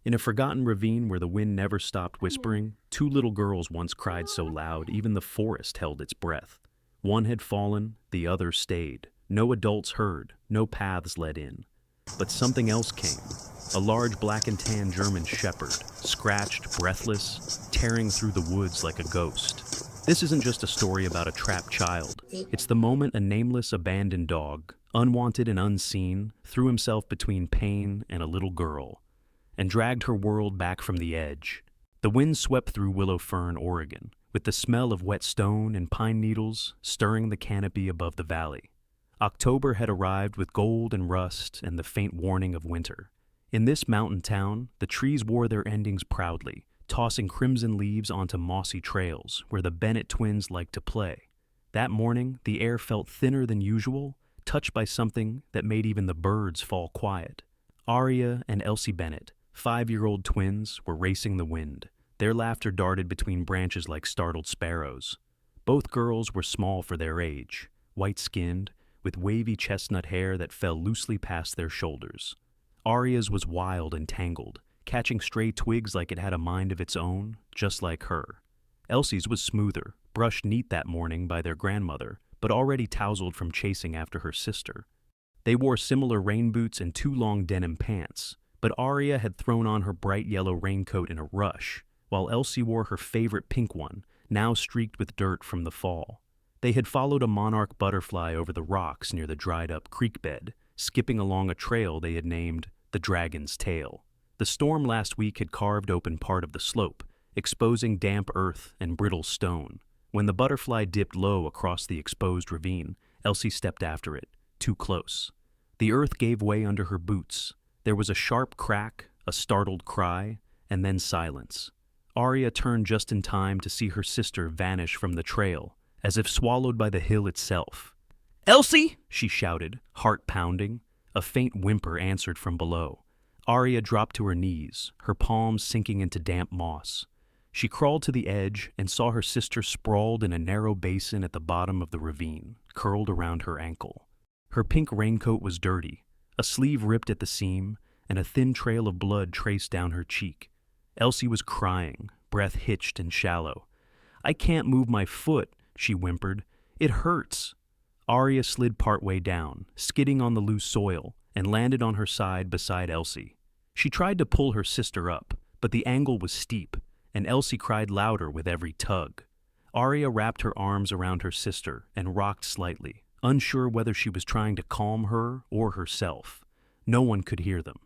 In a forgotten ravine where the wind never stopped whispering, two little girls once cried so loud even the forest held its breath. One had fallen, the other stayed. No adults heard, no paths led in. But something else came. A large black and tan German shepherd, scratched, breathless, tearing through the woods like a ghost. This isn't just a story about a trapped child. It's the moment a nameless, abandoned dog, unwanted and unseen, threw himself between pain and a little girl, and dragged her world back from the edge. The wind swept through Willow Fern, Oregon, with the smell of wet stone and pine needles stirring the canopy above the valley. October had arrived with gold and rust and the faint warning of winter. In this mountain town, the trees wore their endings proudly, tossing crimson leaves onto mossy trails where the Bennett twins liked to play. That morning, the air felt thinner than usual, touched by something that made even the birds fall quiet. Aria and Elsie Bennett, 5-year-old twins, were racing the wind. Their laughter darted between branches like startled sparrows. Both girls were small for their age, white-skinned, with wavy chestnut hair that fell loosely past their shoulders. Aria's was wild and tangled, catching stray twigs like it had a mind of its own, just like her. Elsie's was smoother, brushed neat that morning by their grandmother, but already tousled from chasing after her sister. They wore similar rain boots and 2 long denim pants, but Aria had thrown on her bright yellow raincoat in a rush, while Elsie wore her favorite pink one, now streaked with dirt from the fall. They had followed a monarch butterfly over the rocks near the dried-up creek bed, skipping along a trail they had named the Dragon's Tail. The storm last week had carved open part of the slope, exposing damp earth and brittle stone. When the butterfly dipped low across the exposed ravine, Elsie stepped after it, too close. The earth gave way under her boots. There was a sharp crack, a startled cry, and then silence. Aria turned just in time to see her sister vanish from the trail, as if swallowed by the hill itself. "Elsie!" she shouted, heart pounding. A faint whimper answered from below. Aria dropped to her knees, her palms sinking into damp moss. She crawled to the edge and saw her sister sprawled in a narrow basin at the bottom of the ravine, curled around her ankle. Her pink raincoat was dirty, a sleeve ripped at the seam, and a thin trail of blood traced down her cheek. Elsie was crying, breath hitched and shallow. "I can't move my foot," she whimpered. "It hurts." Aria slid partway down, skidding on the loose soil, and landed on her side beside Elsie. She tried to pull her sister up, but the angle was steep, and Elsie cried louder with every tug. Aria wrapped her arms around her sister and rocked slightly, unsure whether she was trying to calm her or herself. No one could hear them.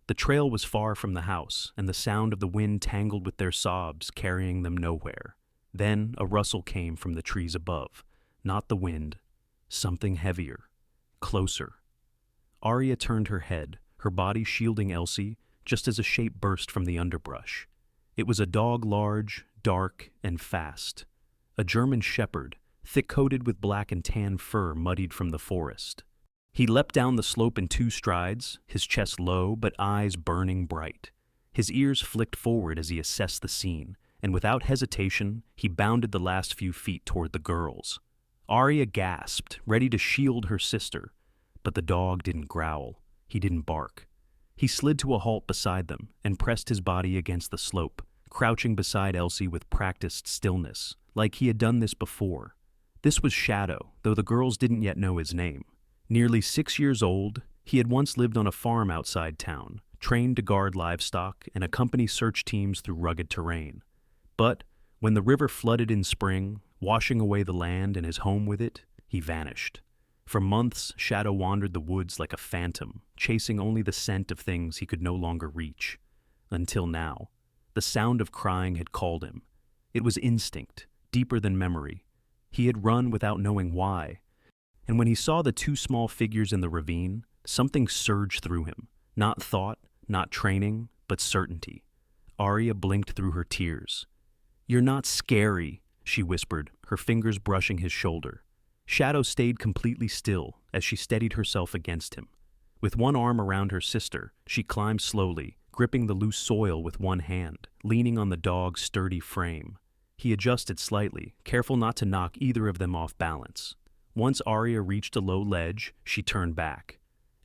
The trail was far from the house, and the sound of the wind tangled with their sobs, carrying them nowhere. Then a rustle came from the trees above, not the wind. Something heavier, closer. Aria turned her head, her body shielding Elsie, just as a shape burst from the underbrush. It was a dog large, dark, and fast. A German shepherd, thick-coated with black and tan fur muddied from the forest. He leapt down the slope in 2 strides, his chest low but eyes burning bright. His ears flicked forward as he assessed the scene, and without hesitation, he bounded the last few feet toward the girls. Aria gasped, ready to shield her sister, but the dog didn't growl. He didn't bark. He slid to a halt beside them and pressed his body against the slope, crouching beside Elsie with practiced stillness, like he had done this before. This was Shadow, though the girls didn't yet know his name. Nearly 6 years old, he had once lived on a farm outside town, trained to guard livestock and accompany search teams through rugged terrain. But when the river flooded in spring, washing away the land and his home with it, he vanished. For months, Shadow wandered the woods like a phantom, chasing only the scent of things he could no longer reach. Until now, the sound of crying had called him. It was instinct, deeper than memory. He had run without knowing why. And when he saw the 2 small figures in the ravine, something surged through him. Not thought, not training, but certainty. Aria blinked through her tears. "You're not scary," she whispered, her fingers brushing his shoulder. Shadow stayed completely still as she steadied herself against him. With one arm around her sister, she climbed slowly, gripping the loose soil with one hand, leaning on the dog's sturdy frame. He adjusted slightly, careful not to knock either of them off balance. Once Aria reached a low ledge, she turned back.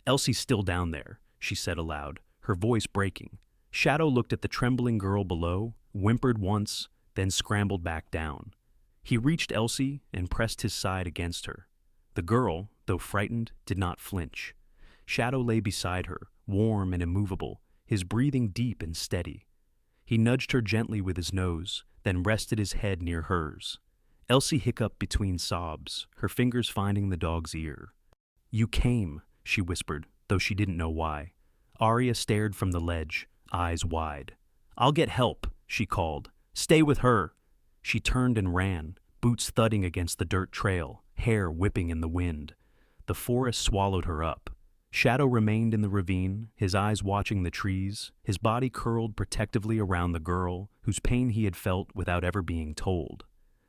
"Elsie's still down there," she said aloud, her voice breaking. Shadow looked at the trembling girl below, whimpered once, then scrambled back down. He reached Elsie and pressed his side against her. The girl, though frightened, did not flinch. Shadow lay beside her, warm and immovable, his breathing deep and steady. He nudged her gently with his nose, then rested his head near hers. Elsie hiccuped between sobs, her fingers finding the dog's ear. "You came," she whispered, though she didn't know why. Arya stared from the ledge, eyes wide. "I'll get help," she called. "Stay with her." She turned and ran, boots thudding against the dirt trail, hair whipping in the wind. The forest swallowed her up. Shadow remained in the ravine, his eyes watching the trees, his body curled protectively around the girl, whose pain he had felt without ever being told.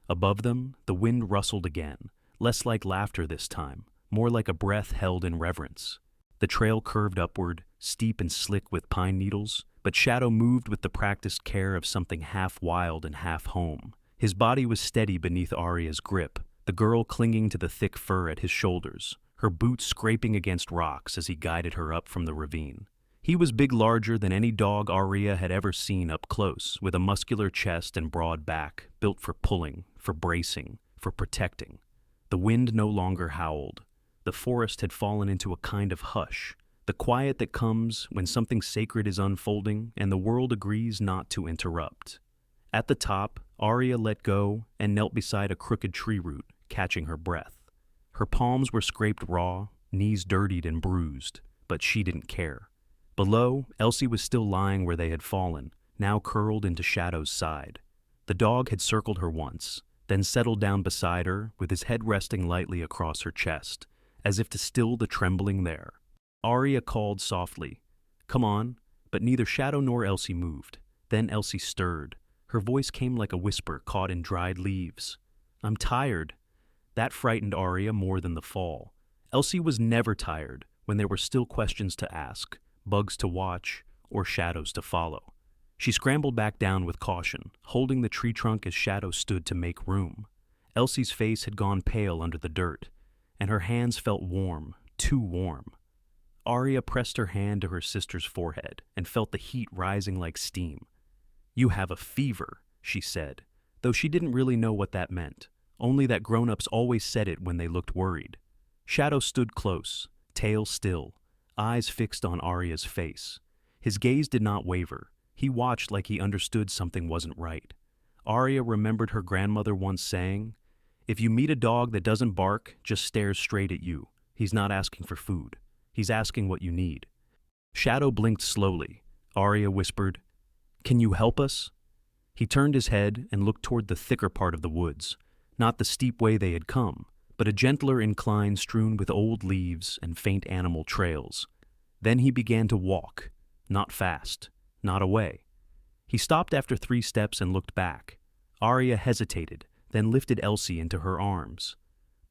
Above them, the wind rustled again, less like laughter this time, more like a breath held in reverence. The trail curved upward, steep and slick with pine needles, but Shadow moved with the practiced care of something half wild and half home. His body was steady beneath Arya's grip, the girl clinging to the thick fur at his shoulders, her boots scraping against rocks as he guided her up from the ravine. He was big, larger than any dog Arya had ever seen up close, with a muscular chest and broad back, built for pulling, for bracing, for protecting. The wind no longer howled. The forest had fallen into a kind of hush, the quiet that comes when something sacred is unfolding and the world agrees not to interrupt. At the top, Arya let go and knelt beside a crooked tree root, catching her breath. Her palms were scraped raw, knees dirtied and bruised, but she didn't care. Below, Elsie was still lying where they had fallen, now curled into Shadow's side. The dog had circled her once, then settled down beside her with his head resting lightly across her chest, as if to still the trembling there. Arya called softly, "Come on," but neither Shadow nor Elsie moved. Then Elsie stirred. Her voice came like a whisper caught in dried leaves. "I'm tired." That frightened Arya more than the fall. Elsie was never tired when there were still questions to ask, bugs to watch, or shadows to follow. She scrambled back down with caution, holding the tree trunk as Shadow stood to make room. Elsie's face had gone pale under the dirt, and her hands felt warm, too warm. Arya pressed her hand to her sister's forehead and felt the heat rising like steam. "You have a fever," she said, though she didn't really know what that meant, only that grown-ups always said it when they looked worried. Shadow stood close, tail still, eyes fixed on Arya's face. His gaze did not waver. He watched like he understood something wasn't right. Arya remembered her grandmother once saying, "If you meet a dog that doesn't bark, just stares straight at you. He's not asking for food. He's asking what you need." Shadow blinked slowly. Arya whispered, "Can you help us?" He turned his head and looked toward the thicker part of the woods, not the steep way they had come, but a gentler incline strewn with old leaves and faint animal trails. Then he began to walk, not fast, not away. He stopped after 3 steps and looked back. Arya hesitated, then lifted Elsie into her arms.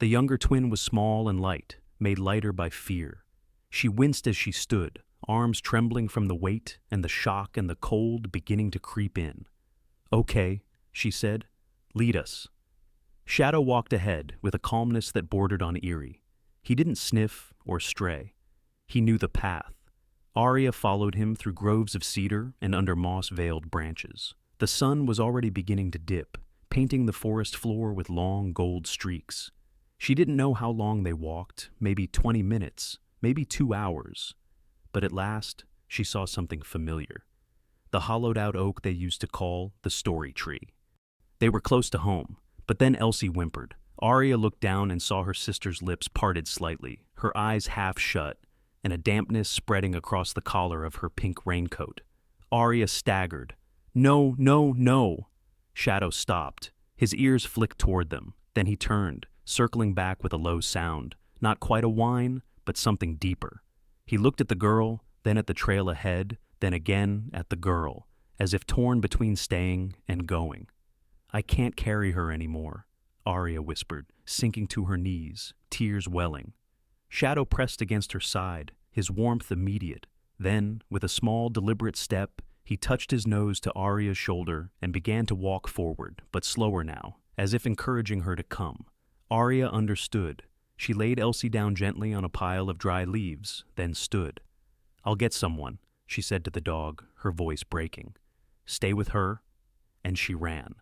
The younger twin was small and light, made lighter by fear. She winced as she stood, arms trembling from the weight and the shock and the cold beginning to creep in. "Okay," she said. "Lead us." Shadow walked ahead with a calmness that bordered on eerie. He didn't sniff or stray. He knew the path. Arya followed him through groves of cedar and under moss-veiled branches. The sun was already beginning to dip, painting the forest floor with long gold streaks. She didn't know how long they walked, maybe 20 minutes, maybe 2 hours. But at last, she saw something familiar. The hollowed-out oak they used to call the story tree. They were close to home, but then Elsie whimpered. Arya looked down and saw her sister's lips parted slightly, her eyes half shut, and a dampness spreading across the collar of her pink raincoat. Arya staggered. "No, no, no!" Shadow stopped. His ears flicked toward them. Then he turned, circling back with a low sound. Not quite a whine, but something deeper. He looked at the girl, then at the trail ahead, then again at the girl, as if torn between staying and going. "I can't carry her anymore," Arya whispered, sinking to her knees, tears welling. Shadow pressed against her side, his warmth immediate. Then, with a small, deliberate step, he touched his nose to Arya's shoulder and began to walk forward, but slower now, as if encouraging her to come. Arya understood. She laid Elsie down gently on a pile of dry leaves, then stood. "I'll get someone," she said to the dog, her voice breaking. "Stay with her," and she ran.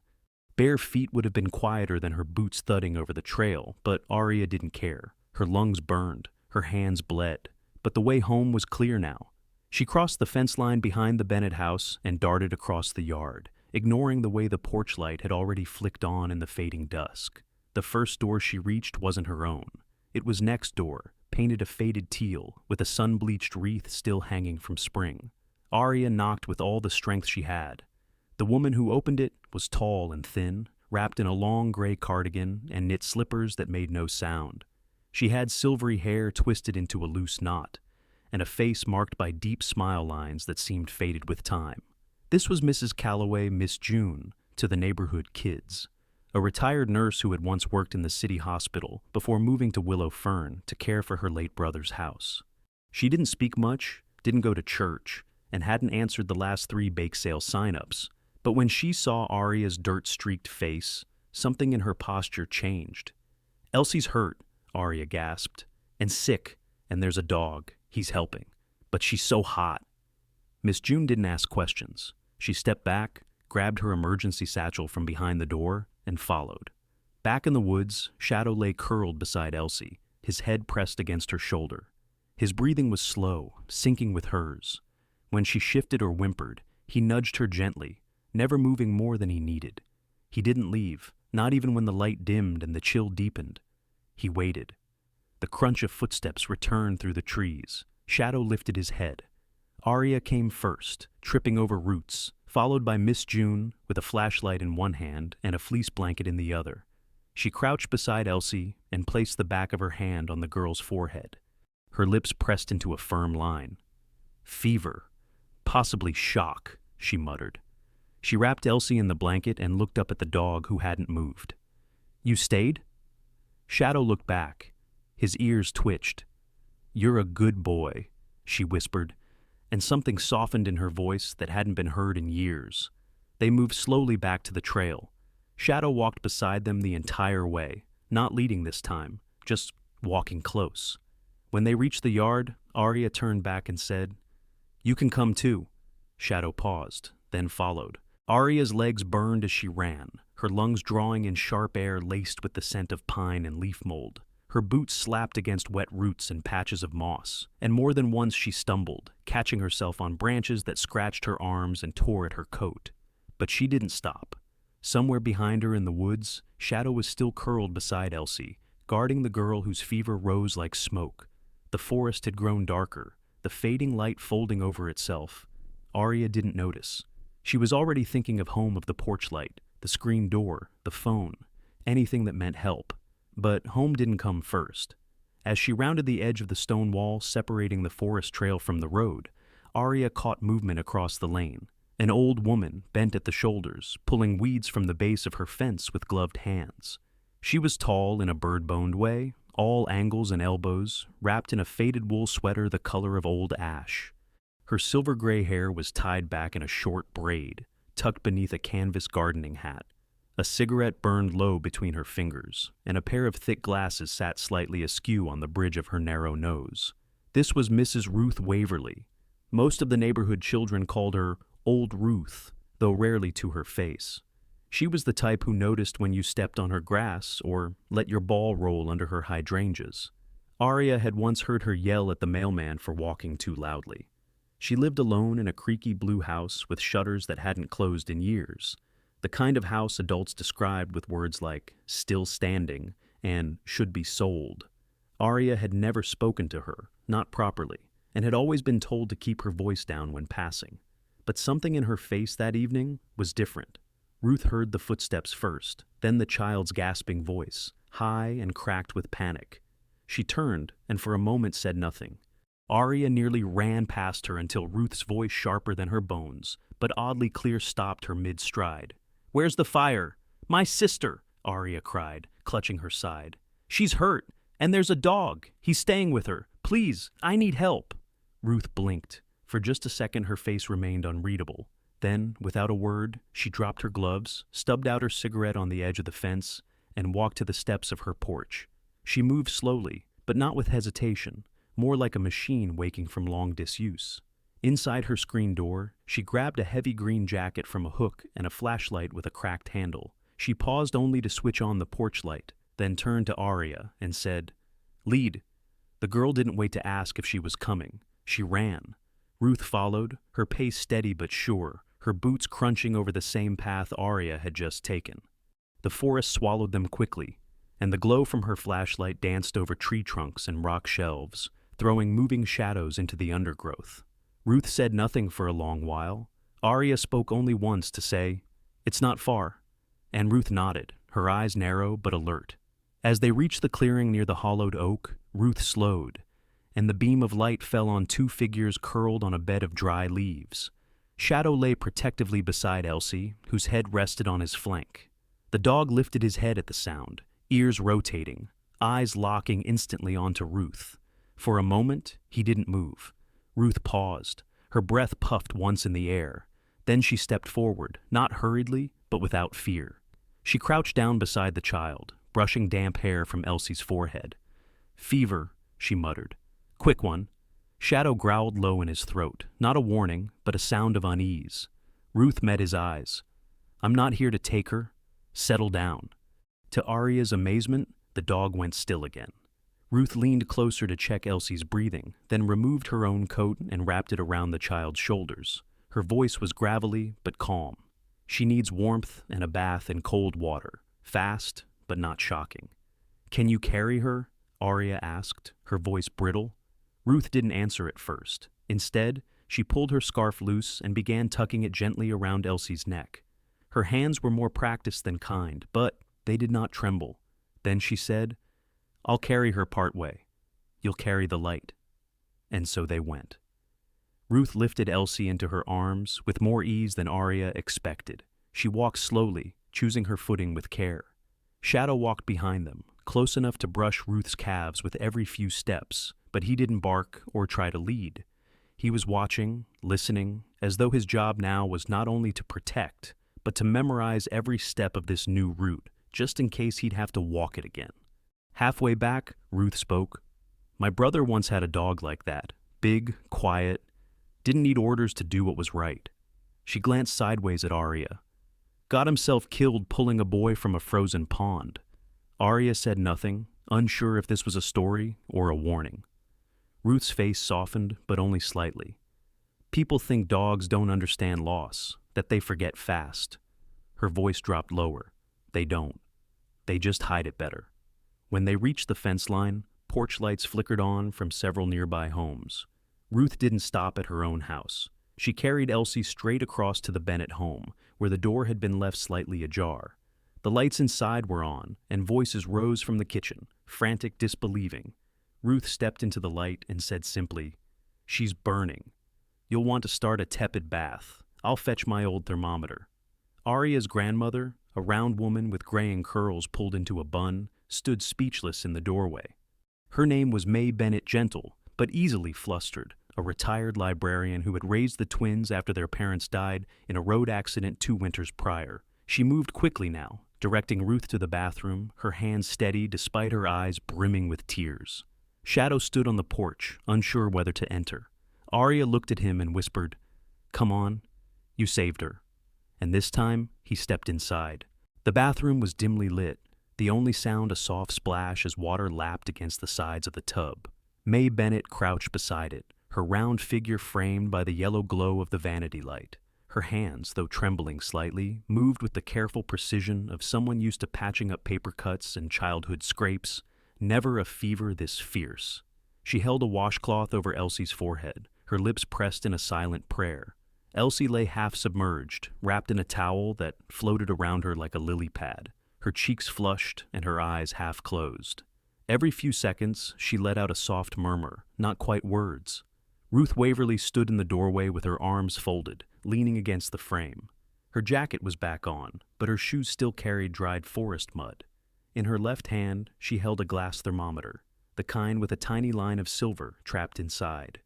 Bare feet would have been quieter than her boots thudding over the trail, but Arya didn't care. Her lungs burned, her hands bled, but the way home was clear now. She crossed the fence line behind the Bennett house and darted across the yard, ignoring the way the porch light had already flicked on in the fading dusk. The first door she reached wasn't her own. It was next door, painted a faded teal, with a sun-bleached wreath still hanging from spring. Arya knocked with all the strength she had. The woman who opened it was tall and thin, wrapped in a long gray cardigan and knit slippers that made no sound. She had silvery hair twisted into a loose knot, and a face marked by deep smile lines that seemed faded with time. This was Mrs. Calloway, Miss June, to the neighborhood kids, a retired nurse who had once worked in the city hospital before moving to Willow Fern to care for her late brother's house. She didn't speak much, didn't go to church, and hadn't answered the last 3 bake sale sign-ups, but when she saw Arya's dirt-streaked face, something in her posture changed. "Elsie's hurt," Arya gasped, "and sick, and there's a dog. He's helping. But she's so hot." Miss June didn't ask questions. She stepped back, grabbed her emergency satchel from behind the door, and followed. Back in the woods, Shadow lay curled beside Elsie, his head pressed against her shoulder. His breathing was slow, syncing with hers. When she shifted or whimpered, he nudged her gently, never moving more than he needed. He didn't leave, not even when the light dimmed and the chill deepened. He waited. The crunch of footsteps returned through the trees. Shadow lifted his head. Arya came first, tripping over roots, followed by Miss June with a flashlight in one hand and a fleece blanket in the other. She crouched beside Elsie and placed the back of her hand on the girl's forehead. Her lips pressed into a firm line. "Fever. Possibly shock," she muttered. She wrapped Elsie in the blanket and looked up at the dog who hadn't moved. "You stayed?" Shadow looked back. His ears twitched. "You're a good boy," she whispered, and something softened in her voice that hadn't been heard in years. They moved slowly back to the trail. Shadow walked beside them the entire way, not leading this time, just walking close. When they reached the yard, Arya turned back and said, "You can come too." Shadow paused, then followed. Arya's legs burned as she ran, her lungs drawing in sharp air laced with the scent of pine and leaf mold. Her boots slapped against wet roots and patches of moss, and more than once she stumbled, catching herself on branches that scratched her arms and tore at her coat. But she didn't stop. Somewhere behind her in the woods, Shadow was still curled beside Elsie, guarding the girl whose fever rose like smoke. The forest had grown darker, the fading light folding over itself. Arya didn't notice. She was already thinking of home, of the porch light, the screen door, the phone, anything that meant help. But home didn't come first. As she rounded the edge of the stone wall separating the forest trail from the road, Arya caught movement across the lane. An old woman, bent at the shoulders, pulling weeds from the base of her fence with gloved hands. She was tall in a bird-boned way, all angles and elbows, wrapped in a faded wool sweater the color of old ash. Her silver-gray hair was tied back in a short braid, tucked beneath a canvas gardening hat. A cigarette burned low between her fingers, and a pair of thick glasses sat slightly askew on the bridge of her narrow nose. This was Mrs. Ruth Waverly. Most of the neighborhood children called her Old Ruth, though rarely to her face. She was the type who noticed when you stepped on her grass or let your ball roll under her hydrangeas. Arya had once heard her yell at the mailman for walking too loudly. She lived alone in a creaky blue house with shutters that hadn't closed in years. The kind of house adults described with words like "still standing" and "should be sold." Arya had never spoken to her, not properly, and had always been told to keep her voice down when passing. But something in her face that evening was different. Ruth heard the footsteps first, then the child's gasping voice, high and cracked with panic. She turned and for a moment said nothing. Arya nearly ran past her until Ruth's voice, sharper than her bones, but oddly clear, stopped her mid-stride. "Where's the fire?" "My sister," Arya cried, clutching her side. "She's hurt, and there's a dog. He's staying with her. Please, I need help." Ruth blinked. For just a second her face remained unreadable. Then, without a word, she dropped her gloves, stubbed out her cigarette on the edge of the fence, and walked to the steps of her porch. She moved slowly, but not with hesitation, more like a machine waking from long disuse. Inside her screen door, she grabbed a heavy green jacket from a hook and a flashlight with a cracked handle. She paused only to switch on the porch light, then turned to Arya and said, "Lead." The girl didn't wait to ask if she was coming. She ran. Ruth followed, her pace steady but sure, her boots crunching over the same path Arya had just taken. The forest swallowed them quickly, and the glow from her flashlight danced over tree trunks and rock shelves, throwing moving shadows into the undergrowth. Ruth said nothing for a long while. Arya spoke only once to say, "It's not far," and Ruth nodded, her eyes narrow but alert. As they reached the clearing near the hollowed oak, Ruth slowed, and the beam of light fell on two figures curled on a bed of dry leaves. Shadow lay protectively beside Elsie, whose head rested on his flank. The dog lifted his head at the sound, ears rotating, eyes locking instantly onto Ruth. For a moment, he didn't move. Ruth paused, her breath puffed once in the air. Then she stepped forward, not hurriedly, but without fear. She crouched down beside the child, brushing damp hair from Elsie's forehead. "Fever," she muttered. "Quick one." Shadow growled low in his throat, not a warning, but a sound of unease. Ruth met his eyes. "I'm not here to take her. Settle down." To Arya's amazement, the dog went still again. Ruth leaned closer to check Elsie's breathing, then removed her own coat and wrapped it around the child's shoulders. Her voice was gravelly but calm. "She needs warmth and a bath in cold water, fast but not shocking." "Can you carry her?" Arya asked, her voice brittle. Ruth didn't answer at first. Instead, she pulled her scarf loose and began tucking it gently around Elsie's neck. Her hands were more practiced than kind, but they did not tremble. Then she said, "I'll carry her part way. You'll carry the light." And so they went. Ruth lifted Elsie into her arms with more ease than Arya expected. She walked slowly, choosing her footing with care. Shadow walked behind them, close enough to brush Ruth's calves with every few steps, but he didn't bark or try to lead. He was watching, listening, as though his job now was not only to protect, but to memorize every step of this new route, just in case he'd have to walk it again. Halfway back, Ruth spoke. "My brother once had a dog like that, big, quiet, didn't need orders to do what was right." She glanced sideways at Arya. "Got himself killed pulling a boy from a frozen pond." Arya said nothing, unsure if this was a story or a warning. Ruth's face softened, but only slightly. "People think dogs don't understand loss, that they forget fast." Her voice dropped lower. "They don't. They just hide it better." When they reached the fence line, porch lights flickered on from several nearby homes. Ruth didn't stop at her own house. She carried Elsie straight across to the Bennett home, where the door had been left slightly ajar. The lights inside were on, and voices rose from the kitchen, frantic, disbelieving. Ruth stepped into the light and said simply, "She's burning. You'll want to start a tepid bath. I'll fetch my old thermometer." Arya's grandmother, a round woman with graying curls pulled into a bun, stood speechless in the doorway. Her name was May Bennett Gentle, but easily flustered, a retired librarian who had raised the twins after their parents died in a road accident 2 winters prior. She moved quickly now, directing Ruth to the bathroom, her hands steady despite her eyes brimming with tears. Shadow stood on the porch, unsure whether to enter. Arya looked at him and whispered, "Come on, you saved her." And this time, he stepped inside. The bathroom was dimly lit, the only sound a soft splash as water lapped against the sides of the tub. May Bennett crouched beside it, her round figure framed by the yellow glow of the vanity light. Her hands, though trembling slightly, moved with the careful precision of someone used to patching up paper cuts and childhood scrapes. Never a fever this fierce. She held a washcloth over Elsie's forehead, her lips pressed in a silent prayer. Elsie lay half submerged, wrapped in a towel that floated around her like a lily pad, her cheeks flushed and her eyes half closed. Every few seconds, she let out a soft murmur, not quite words. Ruth Waverly stood in the doorway with her arms folded, leaning against the frame. Her jacket was back on, but her shoes still carried dried forest mud. In her left hand, she held a glass thermometer, the kind with a tiny line of silver trapped inside.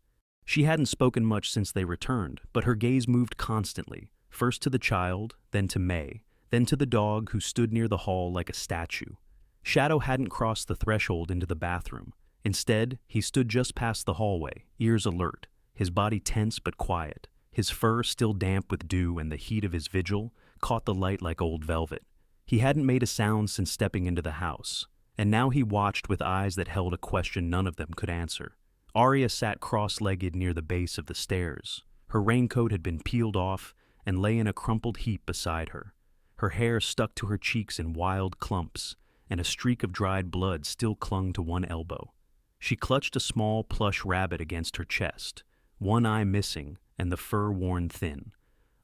She hadn't spoken much since they returned, but her gaze moved constantly, first to the child, then to May, then to the dog who stood near the hall like a statue. Shadow hadn't crossed the threshold into the bathroom. Instead, he stood just past the hallway, ears alert, his body tense but quiet. His fur, still damp with dew and the heat of his vigil, caught the light like old velvet. He hadn't made a sound since stepping into the house, and now he watched with eyes that held a question none of them could answer. Arya sat cross-legged near the base of the stairs. Her raincoat had been peeled off and lay in a crumpled heap beside her. Her hair stuck to her cheeks in wild clumps, and a streak of dried blood still clung to one elbow. She clutched a small plush rabbit against her chest, one eye missing and the fur worn thin,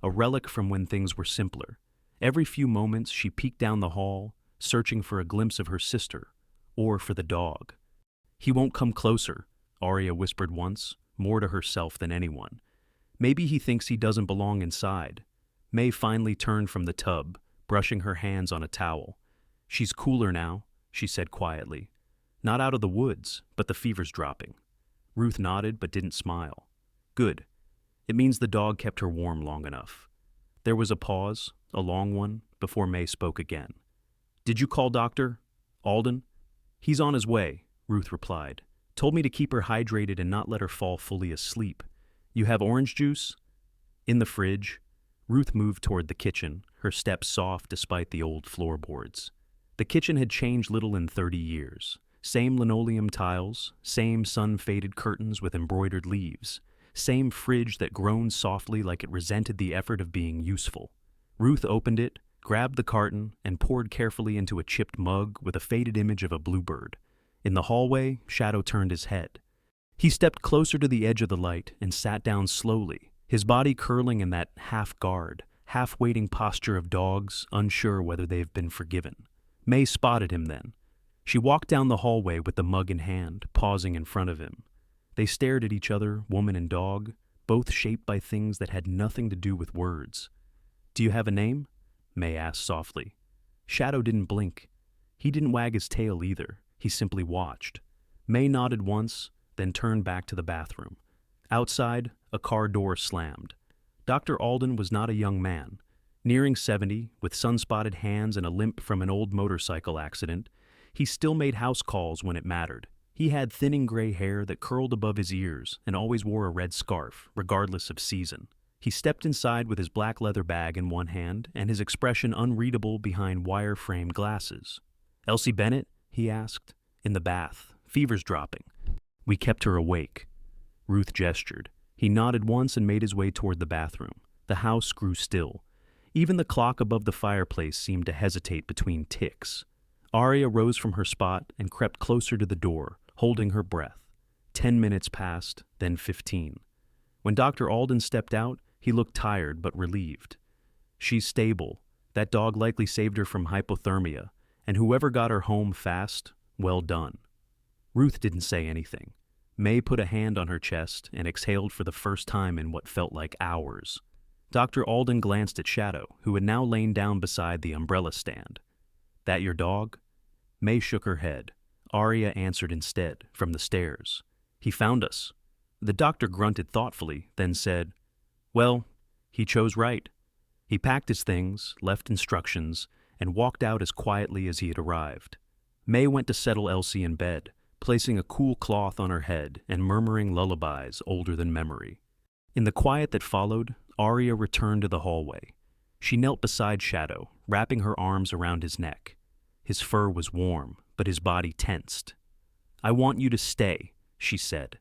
a relic from when things were simpler. Every few moments she peeked down the hall, searching for a glimpse of her sister, or for the dog. "He won't come closer," Arya whispered once, more to herself than anyone. "Maybe he thinks he doesn't belong inside." May finally turned from the tub, brushing her hands on a towel. "She's cooler now," she said quietly. "Not out of the woods, but the fever's dropping." Ruth nodded but didn't smile. "Good. It means the dog kept her warm long enough." There was a pause, a long one, before May spoke again. "Did you call Dr. Alden?" "He's on his way," Ruth replied. "Told me to keep her hydrated and not let her fall fully asleep. You have orange juice?" "In the fridge." Ruth moved toward the kitchen, her steps soft despite the old floorboards. The kitchen had changed little in 30 years. Same linoleum tiles, same sun-faded curtains with embroidered leaves, same fridge that groaned softly like it resented the effort of being useful. Ruth opened it, grabbed the carton, and poured carefully into a chipped mug with a faded image of a bluebird. In the hallway, Shadow turned his head. He stepped closer to the edge of the light and sat down slowly, his body curling in that half-guard, half-waiting posture of dogs unsure whether they've been forgiven. May spotted him then. She walked down the hallway with the mug in hand, pausing in front of him. They stared at each other, woman and dog, both shaped by things that had nothing to do with words. "Do you have a name?" May asked softly. Shadow didn't blink. He didn't wag his tail either. He simply watched. May nodded once, then turned back to the bathroom. Outside, a car door slammed. Dr. Alden was not a young man. Nearing 70, with sun-spotted hands and a limp from an old motorcycle accident, he still made house calls when it mattered. He had thinning gray hair that curled above his ears and always wore a red scarf, regardless of season. He stepped inside with his black leather bag in one hand and his expression unreadable behind wire-framed glasses. "Elsie Bennett?" he asked. "In the bath. Fever's dropping. We kept her awake." Ruth gestured. He nodded once and made his way toward the bathroom. The house grew still. Even the clock above the fireplace seemed to hesitate between ticks. Arya rose from her spot and crept closer to the door, holding her breath. 10 minutes passed, then 15. When Dr. Alden stepped out, he looked tired but relieved. "She's stable. That dog likely saved her from hypothermia, and whoever got her home fast, well done." Ruth didn't say anything. May put a hand on her chest and exhaled for the first time in what felt like hours. Dr. Alden glanced at Shadow, who had now lain down beside the umbrella stand. "That your dog?" May shook her head. Arya answered instead, from the stairs. "He found us." The doctor grunted thoughtfully, then said, "Well, he chose right." He packed his things, left instructions, and walked out as quietly as he had arrived. May went to settle Elsie in bed, placing a cool cloth on her head and murmuring lullabies older than memory. In the quiet that followed, Arya returned to the hallway. She knelt beside Shadow, wrapping her arms around his neck. His fur was warm, but his body tensed. "I want you to stay," she said.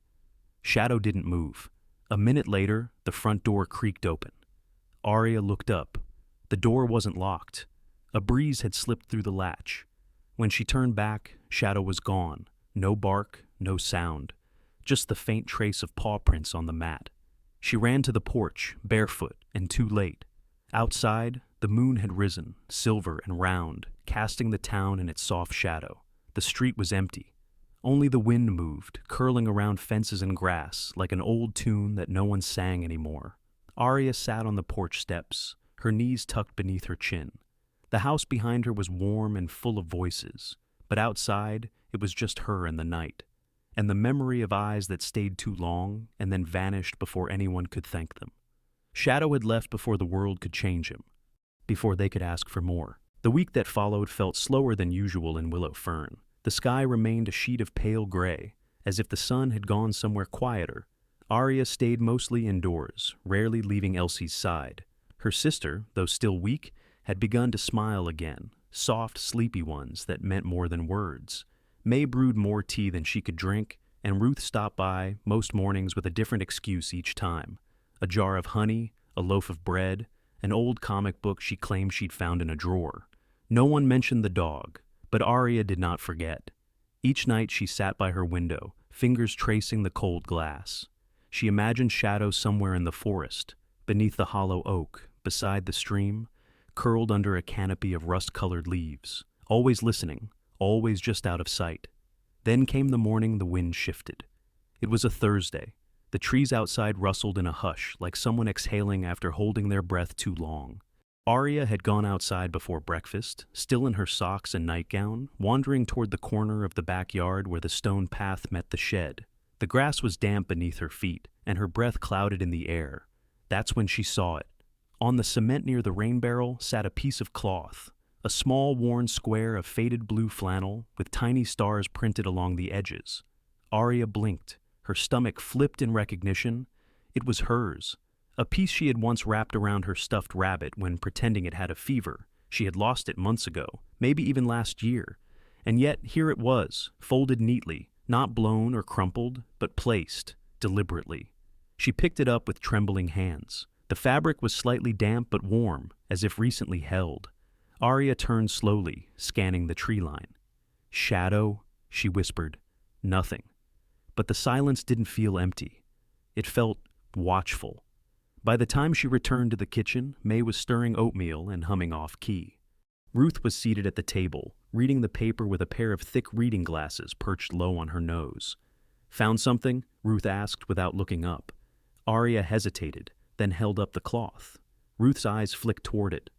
Shadow didn't move. A minute later, the front door creaked open. Arya looked up. The door wasn't locked. A breeze had slipped through the latch. When she turned back, Shadow was gone. No bark, no sound. Just the faint trace of paw prints on the mat. She ran to the porch, barefoot and too late. Outside, the moon had risen, silver and round, casting the town in its soft shadow. The street was empty. Only the wind moved, curling around fences and grass like an old tune that no one sang anymore. Arya sat on the porch steps, her knees tucked beneath her chin. The house behind her was warm and full of voices, but outside, it was just her and the night, and the memory of eyes that stayed too long and then vanished before anyone could thank them. Shadow had left before the world could change him, before they could ask for more. The week that followed felt slower than usual in Willow Fern. The sky remained a sheet of pale gray, as if the sun had gone somewhere quieter. Arya stayed mostly indoors, rarely leaving Elsie's side. Her sister, though still weak, had begun to smile again, soft, sleepy ones that meant more than words. May brewed more tea than she could drink, and Ruth stopped by most mornings with a different excuse each time. A jar of honey, a loaf of bread, an old comic book she claimed she'd found in a drawer. No one mentioned the dog, but Arya did not forget. Each night she sat by her window, fingers tracing the cold glass. She imagined Shadow somewhere in the forest, beneath the hollow oak, beside the stream, curled under a canopy of rust-colored leaves, always listening, always just out of sight. Then came the morning the wind shifted. It was a Thursday. The trees outside rustled in a hush, like someone exhaling after holding their breath too long. Arya had gone outside before breakfast, still in her socks and nightgown, wandering toward the corner of the backyard where the stone path met the shed. The grass was damp beneath her feet, and her breath clouded in the air. That's when she saw it. On the cement near the rain barrel sat a piece of cloth, a small worn square of faded blue flannel with tiny stars printed along the edges. Arya blinked. Her stomach flipped in recognition. It was hers. A piece she had once wrapped around her stuffed rabbit when pretending it had a fever. She had lost it months ago, maybe even last year. And yet here it was, folded neatly, not blown or crumpled, but placed, deliberately. She picked it up with trembling hands. The fabric was slightly damp but warm, as if recently held. Arya turned slowly, scanning the tree line. "Shadow," she whispered. Nothing. But the silence didn't feel empty. It felt watchful. By the time she returned to the kitchen, May was stirring oatmeal and humming off-key. Ruth was seated at the table, reading the paper with a pair of thick reading glasses perched low on her nose. "Found something?" Ruth asked without looking up. Arya hesitated, then held up the cloth. Ruth's eyes flicked toward it.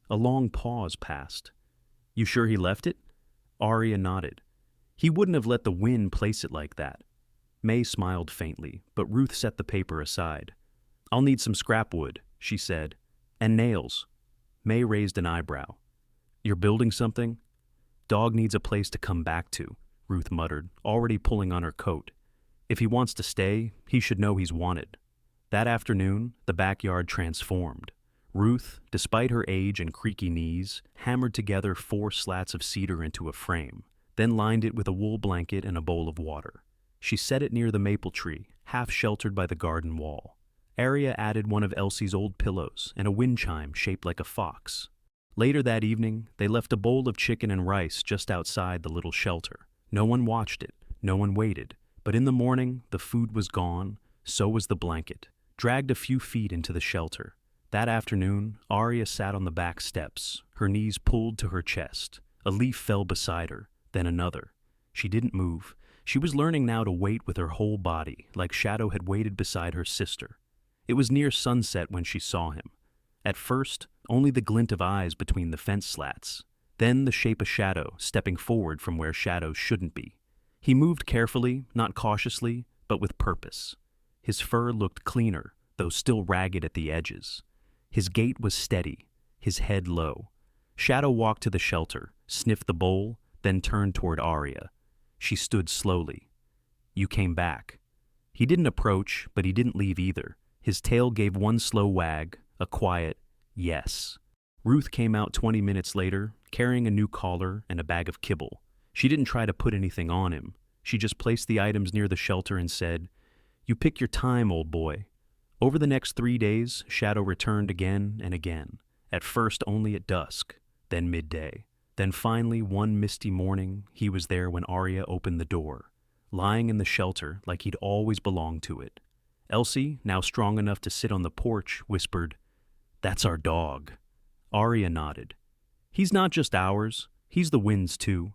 A long pause passed. "You sure he left it?" Arya nodded. "He wouldn't have let the wind place it like that." May smiled faintly, but Ruth set the paper aside. "I'll need some scrap wood," she said. "And nails." May raised an eyebrow. "You're building something?" "Dog needs a place to come back to," Ruth muttered, already pulling on her coat. "If he wants to stay, he should know he's wanted." That afternoon, the backyard transformed. Ruth, despite her age and creaky knees, hammered together 4 slats of cedar into a frame, then lined it with a wool blanket and a bowl of water. She set it near the maple tree, half sheltered by the garden wall. Arya added one of Elsie's old pillows and a wind chime shaped like a fox. Later that evening, they left a bowl of chicken and rice just outside the little shelter. No one watched it, no one waited, but in the morning, the food was gone, so was the blanket, dragged a few feet into the shelter. That afternoon, Arya sat on the back steps, her knees pulled to her chest. A leaf fell beside her, then another. She didn't move. She was learning now to wait with her whole body, like Shadow had waited beside her sister. It was near sunset when she saw him. At first, only the glint of eyes between the fence slats. Then the shape of Shadow, stepping forward from where Shadow shouldn't be. He moved carefully, not cautiously, but with purpose. His fur looked cleaner, though still ragged at the edges. His gait was steady, his head low. Shadow walked to the shelter, sniffed the bowl, then turned toward Arya. She stood slowly. "You came back." He didn't approach, but he didn't leave either. His tail gave one slow wag, a quiet yes. Ruth came out 20 minutes later, carrying a new collar and a bag of kibble. She didn't try to put anything on him. She just placed the items near the shelter and said, "You pick your time, old boy." Over the next 3 days, Shadow returned again and again, at first only at dusk, then midday. Then finally, one misty morning, he was there when Arya opened the door, lying in the shelter like he'd always belonged to it. Elsie, now strong enough to sit on the porch, whispered, "That's our dog." Arya nodded. "He's not just ours, he's the wind's too."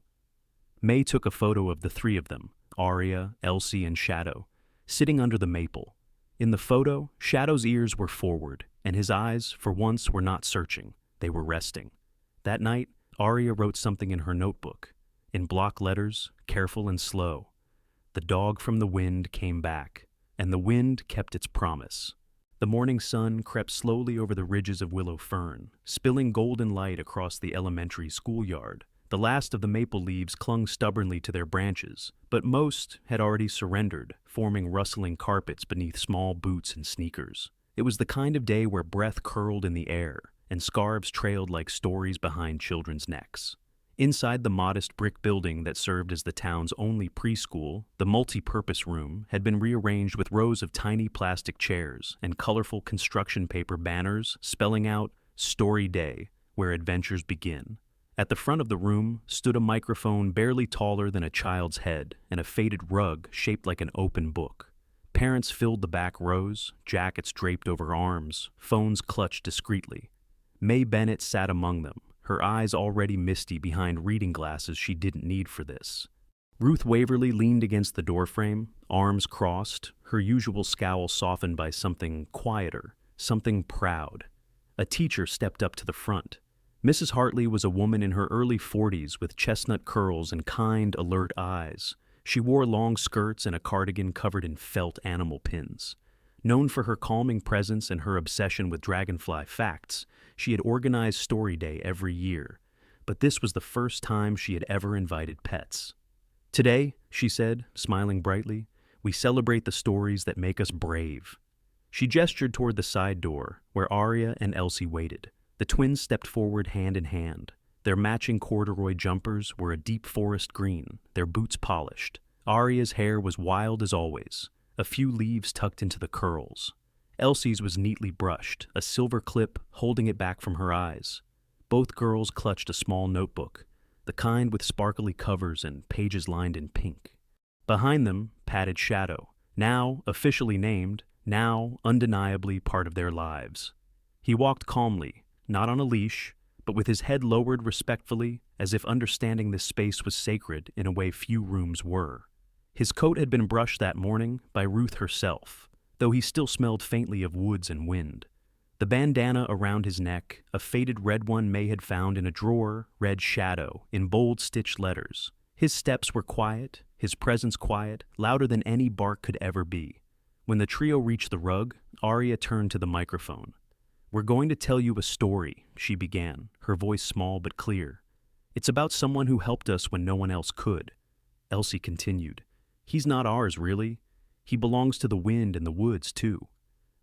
May took a photo of the 3 of them, Arya, Elsie, and Shadow, sitting under the maple. In the photo, Shadow's ears were forward, and his eyes, for once, were not searching. They were resting. That night, Arya wrote something in her notebook, in block letters, careful and slow. The dog from the wind came back, and the wind kept its promise. The morning sun crept slowly over the ridges of willow fern, spilling golden light across the elementary schoolyard, The last of the maple leaves clung stubbornly to their branches, but most had already surrendered, forming rustling carpets beneath small boots and sneakers. It was the kind of day where breath curled in the air, and scarves trailed like stories behind children's necks. Inside the modest brick building that served as the town's only preschool, the multi-purpose room had been rearranged with rows of tiny plastic chairs and colorful construction paper banners spelling out "Story Day, where adventures begin." At the front of the room stood a microphone barely taller than a child's head and a faded rug shaped like an open book. Parents filled the back rows, jackets draped over arms, phones clutched discreetly. May Bennett sat among them, her eyes already misty behind reading glasses she didn't need for this. Ruth Waverly leaned against the doorframe, arms crossed, her usual scowl softened by something quieter, something proud. A teacher stepped up to the front. Mrs. Hartley was a woman in her early 40s with chestnut curls and kind, alert eyes. She wore long skirts and a cardigan covered in felt animal pins. Known for her calming presence and her obsession with dragonfly facts, she had organized Story Day every year, but this was the first time she had ever invited pets. "Today," she said, smiling brightly, "we celebrate the stories that make us brave." She gestured toward the side door, where Aria and Elsie waited. The twins stepped forward hand in hand. Their matching corduroy jumpers were a deep forest green, their boots polished. Aria's hair was wild as always, a few leaves tucked into the curls. Elsie's was neatly brushed, a silver clip holding it back from her eyes. Both girls clutched a small notebook, the kind with sparkly covers and pages lined in pink. Behind them padded Shadow, now officially named, now undeniably part of their lives. He walked calmly, not on a leash, but with his head lowered respectfully, as if understanding this space was sacred in a way few rooms were. His coat had been brushed that morning by Ruth herself, though he still smelled faintly of woods and wind. The bandana around his neck, a faded red one May had found in a drawer, read Shadow in bold stitched letters. His steps were quiet, his presence quiet, louder than any bark could ever be. When the trio reached the rug, Aria turned to the microphone. "We're going to tell you a story," she began, her voice small but clear. "It's about someone who helped us when no one else could." Elsie continued, "He's not ours, really. He belongs to the wind and the woods, too."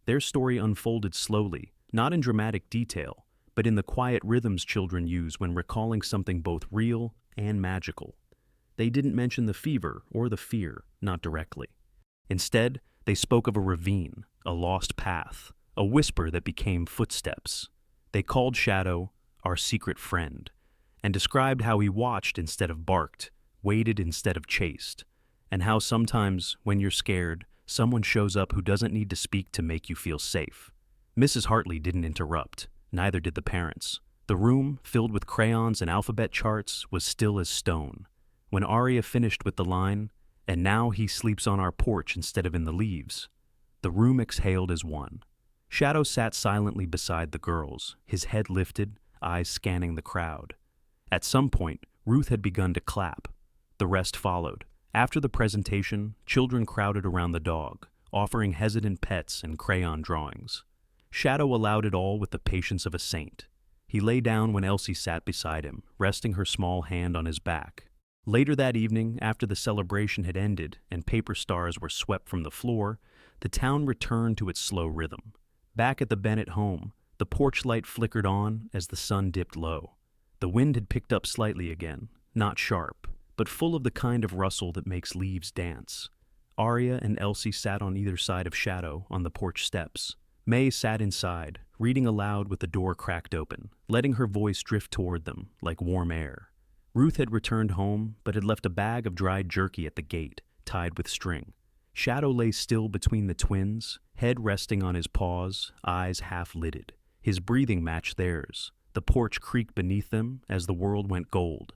Their story unfolded slowly, not in dramatic detail, but in the quiet rhythms children use when recalling something both real and magical. They didn't mention the fever or the fear, not directly. Instead, they spoke of a ravine, a lost path, a whisper that became footsteps. They called Shadow our secret friend, and described how he watched instead of barked, waited instead of chased, and how sometimes, when you're scared, someone shows up who doesn't need to speak to make you feel safe. Mrs. Hartley didn't interrupt, neither did the parents. The room, filled with crayons and alphabet charts, was still as stone. When Aria finished with the line, "And now he sleeps on our porch instead of in the leaves," the room exhaled as one. Shadow sat silently beside the girls, his head lifted, eyes scanning the crowd. At some point, Ruth had begun to clap. The rest followed. After the presentation, children crowded around the dog, offering hesitant pets and crayon drawings. Shadow allowed it all with the patience of a saint. He lay down when Elsie sat beside him, resting her small hand on his back. Later that evening, after the celebration had ended and paper stars were swept from the floor, the town returned to its slow rhythm. Back at the Bennett home, the porch light flickered on as the sun dipped low. The wind had picked up slightly again, not sharp, but full of the kind of rustle that makes leaves dance. Aria and Elsie sat on either side of Shadow on the porch steps. May sat inside, reading aloud with the door cracked open, letting her voice drift toward them like warm air. Ruth had returned home, but had left a bag of dried jerky at the gate, tied with string. Shadow lay still between the twins, head resting on his paws, eyes half-lidded. His breathing matched theirs. The porch creaked beneath them as the world went gold.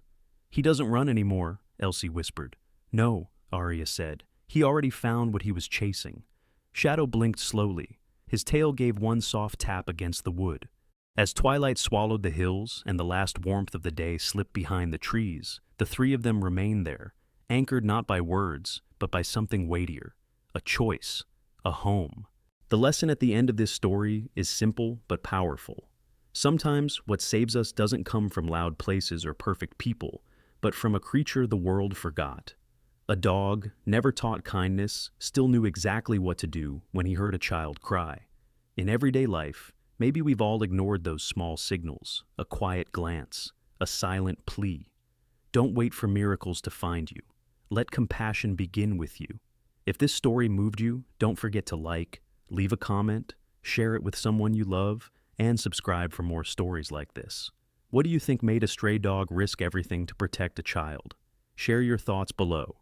"He doesn't run anymore," Elsie whispered. "No," Aria said. "He already found what he was chasing." Shadow blinked slowly. His tail gave one soft tap against the wood. As twilight swallowed the hills and the last warmth of the day slipped behind the trees, the three of them remained there, anchored not by words, but by something weightier. A choice. A home. The lesson at the end of this story is simple but powerful. Sometimes what saves us doesn't come from loud places or perfect people, but from a creature the world forgot. A dog, never taught kindness, still knew exactly what to do when he heard a child cry. In everyday life, maybe we've all ignored those small signals, a quiet glance, a silent plea. Don't wait for miracles to find you. Let compassion begin with you. If this story moved you, don't forget to like, leave a comment, share it with someone you love, and subscribe for more stories like this. What do you think made a stray dog risk everything to protect a child? Share your thoughts below.